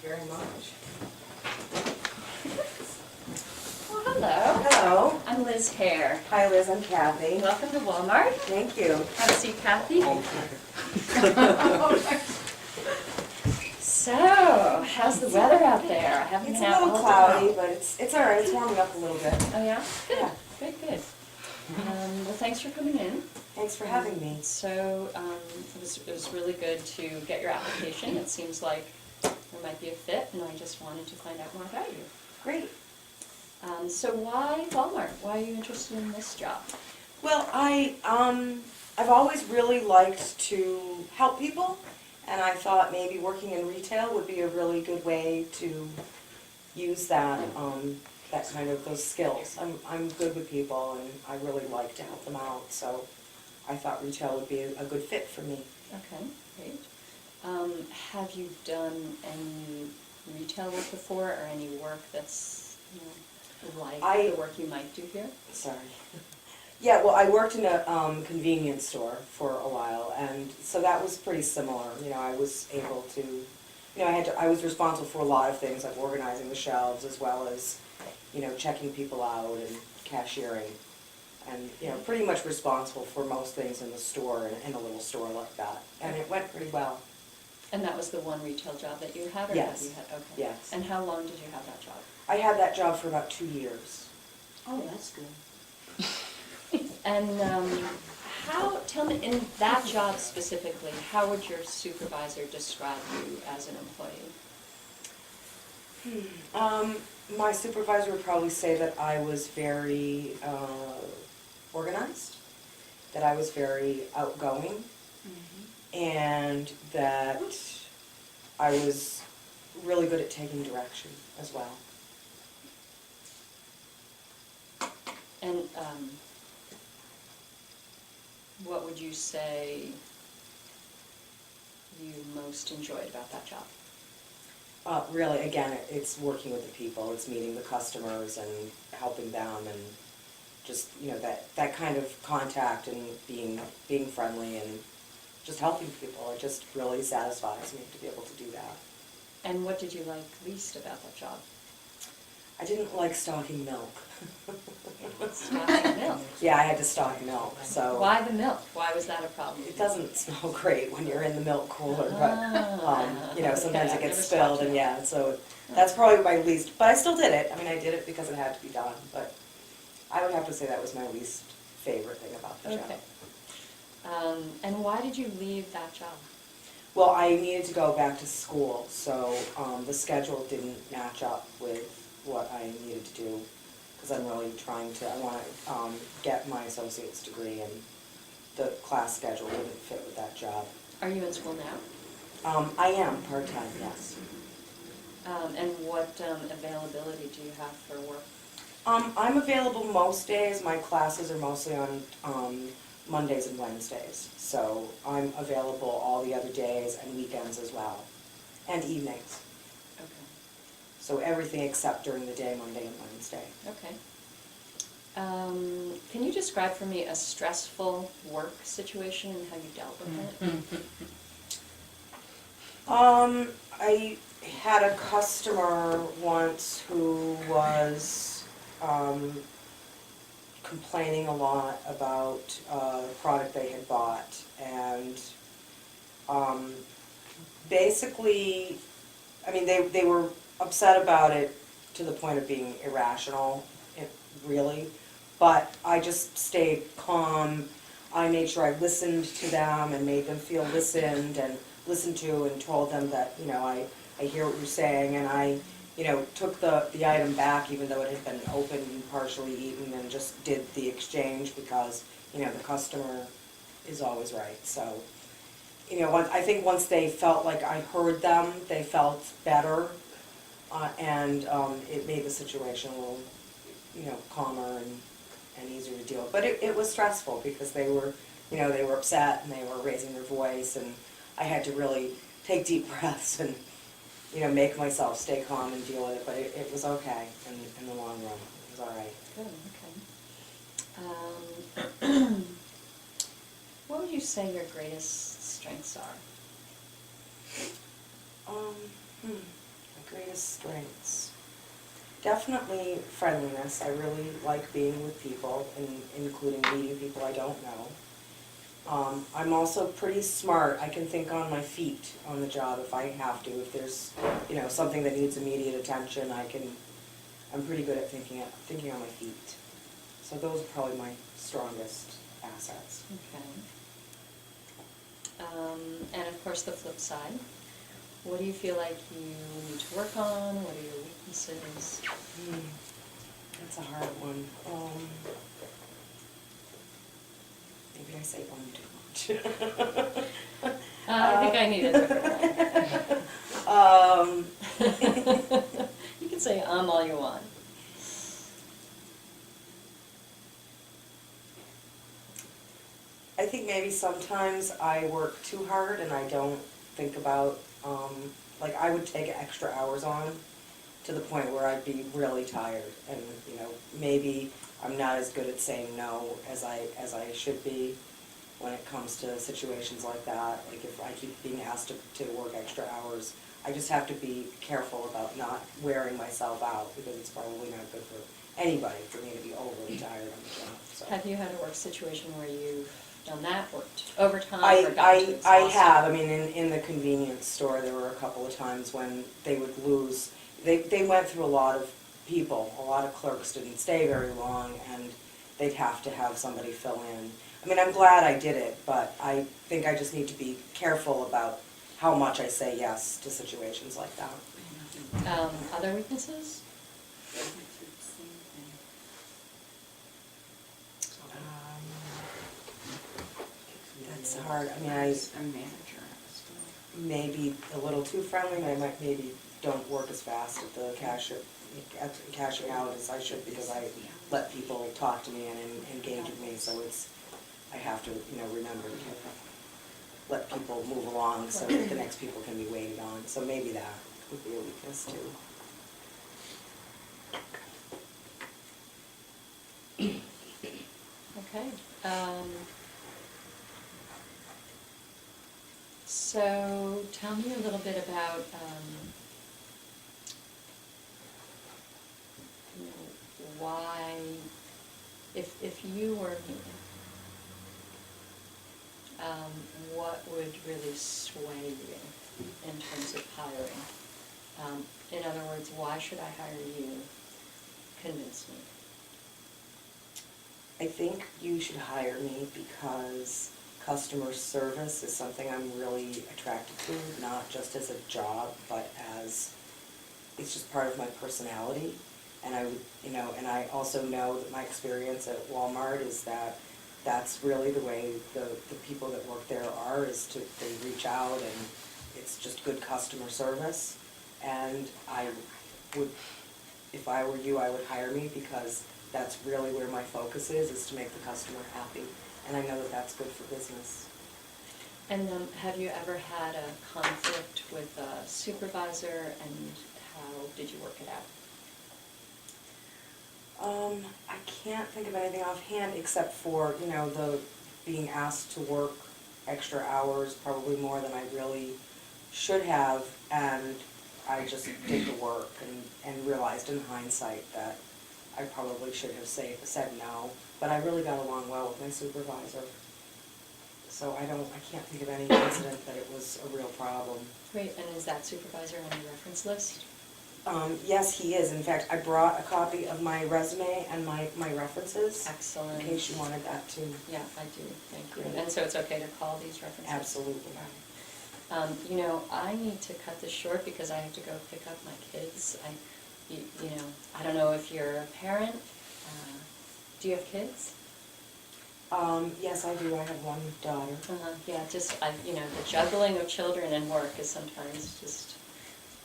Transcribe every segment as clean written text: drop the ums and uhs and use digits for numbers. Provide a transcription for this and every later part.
you very much. Well, hello. Hello. I'm Liz Hare. Hi, Liz. I'm Kathy. Welcome to Walmart. Thank you. Have a seat, Kathy. So, how's the weather out there? I haven't It's been a out little all cloudy, day. but it's all right. It's warming up a little bit. Oh yeah? Good. Yeah. Good, good. Well, thanks for coming in. Thanks for having me. So, it was really good to get your application. It seems like there might be a fit, and I just wanted to find out more about you. Great. So why Walmart? Why are you interested in this job? Well, I've always really liked to help people, and I thought maybe working in retail would be a really good way to use that that kind of those skills. I'm good with people, and I really like to help them out. So I thought retail would be a good fit for me. Okay, great. Have you done any retail work before, or any work that's like the work you might do here? Sorry. Yeah, well, I worked in a convenience store for a while, and so that was pretty similar. You know, I was able to, I was responsible for a lot of things, like organizing the shelves, as well as, checking people out and cashiering, and, pretty much responsible for most things in the store, in a little store like that. And it went pretty well. And that was the one retail job that you had, or Yes. have you had? Okay. Yes. And how long did you have that job? I had that job for about 2 years. Oh, that's good. And tell me, in that job specifically, how would your supervisor describe you as an employee? My supervisor would probably say that I was very organized, that I was very outgoing, and that I was really good at taking direction as well. And what would you say you most enjoyed about that job? Really, again, it's working with the people. It's meeting the customers and helping them, and just that kind of contact and being friendly and just helping people. It just really satisfies me to be able to do that. And what did you like least about that job? I didn't like stocking milk. Stocking milk? Yeah, I had to stock milk, so. Why the milk? Why was that a problem? It doesn't smell great when you're in the milk cooler, but, sometimes it gets spilled, and yeah, so that's probably my least, but I still did it. I mean, I did it because it had to be done, but I would have to say that was my least favorite thing about the job. Okay. And why did you leave that job? Well, I needed to go back to school, so the schedule didn't match up with what I needed to do, because I'm really I want to get my associate's degree, and the class schedule didn't fit with that job. Are you in school now? I am part-time, yes. And what availability do you have for work? I'm available most days. My classes are mostly on Mondays and Wednesdays, so I'm available all the other days and weekends as well, and evenings. Okay. So everything except during the day, Monday and Wednesday. Okay. Can you describe for me a stressful work situation and how you dealt with it? I had a customer once who was complaining a lot about the product they had bought, and basically, I mean, they were upset about it to the point of being irrational, really, but I just stayed calm. I made sure I listened to them and made them feel listened to, and told them that, I hear what you're saying, and I, took the item back even though it had been opened and partially eaten, and just did the exchange because, the customer is always right. So, I think once they felt like I heard them, they felt better, and it made the situation a little, calmer and easier to deal with. But it was stressful because they were upset and they were raising their voice, and I had to really take deep breaths and, make myself stay calm and deal with it. But it was okay in the long run. It was all right. Good, okay. What would you say your greatest strengths are? strongest strengths. Definitely friendliness. I really like being with people, and including meeting people I don't know. I'm also pretty smart. I can think on my feet on the job if I have to. If there's, something that needs immediate attention, I'm pretty good at thinking on my feet. So those are probably my strongest assets. Okay. And of course, the flip side. What do you feel like you need to work on? What are your weaknesses? That's a hard one. Maybe I say too much. I think I need a different one. You can say all you want. I think maybe sometimes I work too hard and I don't think about, like I would take extra hours on to the point where I'd be really tired, and maybe I'm not as good at saying no as I should be when it comes to situations like that. Like if I keep being asked to work extra hours, I just have to be careful about not wearing myself out, because it's probably not good for anybody for me to be overly tired on the job. So. Have you had a work situation where you've done that, worked overtime, or gotten too I exhausted? have. I mean, in the convenience store, there were a couple of times when they would lose. They went through a lot of people. A lot of clerks didn't stay very long, and they'd have to have somebody fill in. I mean, I'm glad I did it, but I think I just need to be careful about how much I say yes to situations like that. Other weaknesses? That's hard. I mean, I'm manager. maybe a little too friendly. I might maybe don't work as fast at the cashing out as I should, because I let people talk to me and engage with me. So I have to remember to let people move along so that the next people can be waited on. So maybe that would be a weakness too. Okay. So tell me a little bit about why, if you were me, what would really sway you in terms of hiring? In other words, why should I hire you? Convince me. I think you should hire me because customer service is something I'm really attracted to, not just as a job, but as, it's just part of my personality. And I would, and I also know that my experience at Walmart is that that's really the way the people that work there are, they reach out, and it's just good customer service. And I would, if I were you, I would hire me because that's really where my focus is to make the customer happy. And I know that that's good for business. And have you ever had a conflict with a supervisor, and how did you work it out? I can't think of anything offhand except for, the being asked to work extra hours, probably more than I really should have, and I just did the work and realized in hindsight that I probably should have said no, but I really got along well with my supervisor. So I can't think of any incident that it was a real problem. Great, and is that supervisor on your reference list? Yes, he is. In fact, I brought a copy of my resume and my references. Excellent. In case you wanted that too. Yeah, I do, thank you. Great. And so it's okay to call these references? Absolutely. I need to cut this short because I have to go pick up my kids. I don't know if you're a parent. Do you have kids? Yes, I do. I have one daughter. Yeah, just, the juggling of children and work is sometimes just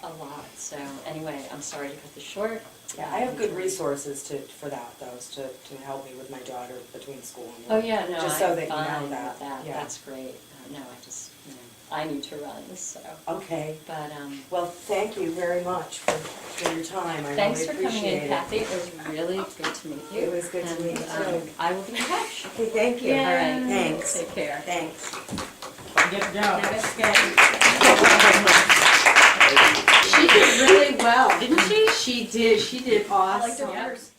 a lot. So anyway, I'm sorry to cut this short. Yeah, I have good resources for that, though, to help me with my daughter between school and Oh, work. yeah, no, Just so I'm that you fine know with that. that. Yeah. That's great. No, I just, I need to run, so. Okay. But, Well, thank you very much for your time. I thanks really for coming appreciate in, it. Kathy. It was really good to meet you. It was good to meet you, too. I will be in touch. Okay, thank you. All right. Thanks. Take care. Thanks. Get to go. She did really well. She did awesome. hers.